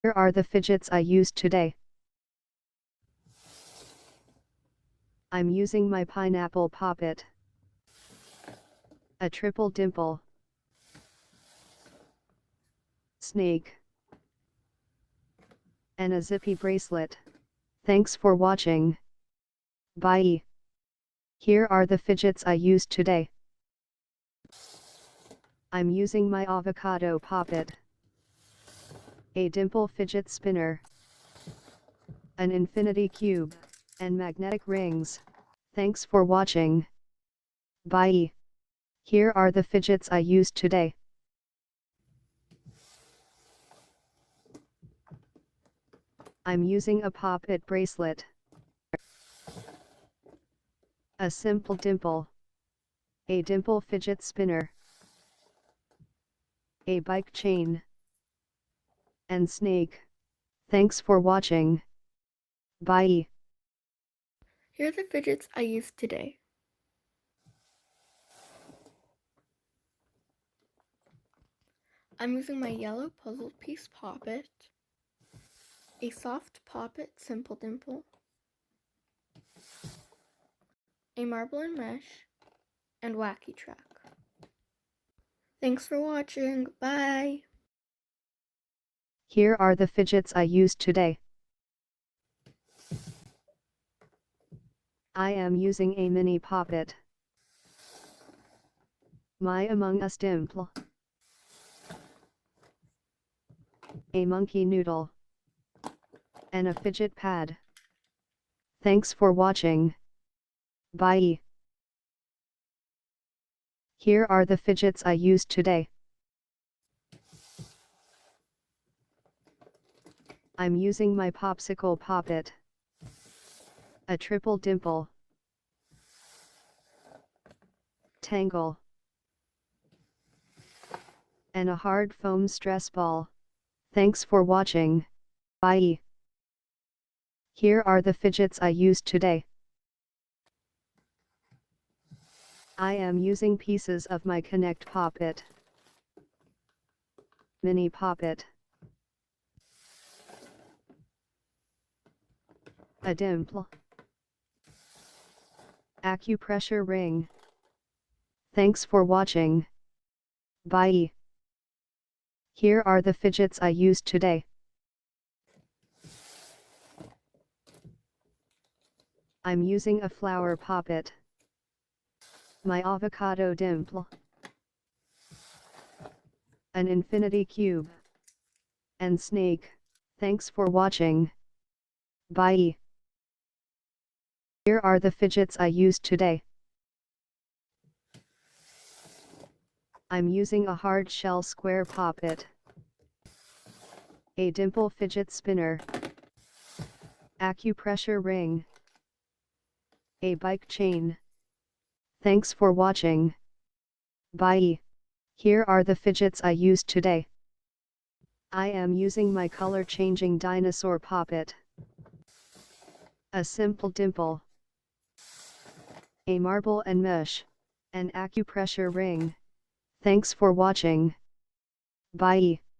Here are the fidgets I used today. I'm using my pineapple poppet, a triple dimple, snake, and a zippy bracelet. Thanks for watching. Bye. Here are the fidgets I used today. I'm using my avocado poppet, a dimple fidget spinner, an infinity cube, and magnetic rings. Thanks for watching. Bye. Here are the fidgets I used today. I'm using a poppet bracelet, a simple dimple, a dimple fidget spinner, a bike chain, and snake. Thanks for watching. Bye. Here are the fidgets I used today. I'm using my yellow puzzle piece poppet, a soft poppet simple dimple, a marble and mesh, and wacky track. Thanks for watching. Bye! Here are the fidgets I used today. I am using a mini poppet, my Among Us dimple, a monkey noodle, and a fidget pad. Thanks for watching. Bye. Here are the fidgets I used today. I'm using my popsicle poppet, a triple dimple, tangle, and a hard foam stress ball. Thanks for watching. Bye. Here are the fidgets I used today. I am using pieces of my Connect poppet, mini poppet, a dimple, acupressure ring. Thanks for watching. Bye. Here are the fidgets I used today. I'm using a flower poppet, my avocado dimple, an infinity cube, and snake. Thanks for watching. Bye. Here are the fidgets I used today. I'm using a hard shell square poppet, a dimple fidget spinner, acupressure ring, a bike chain. Thanks for watching. Bye. Here are the fidgets I used today. I am using my color changing dinosaur poppet, a simple dimple, a marble and mesh, an acupressure ring. Thanks for watching. Bye.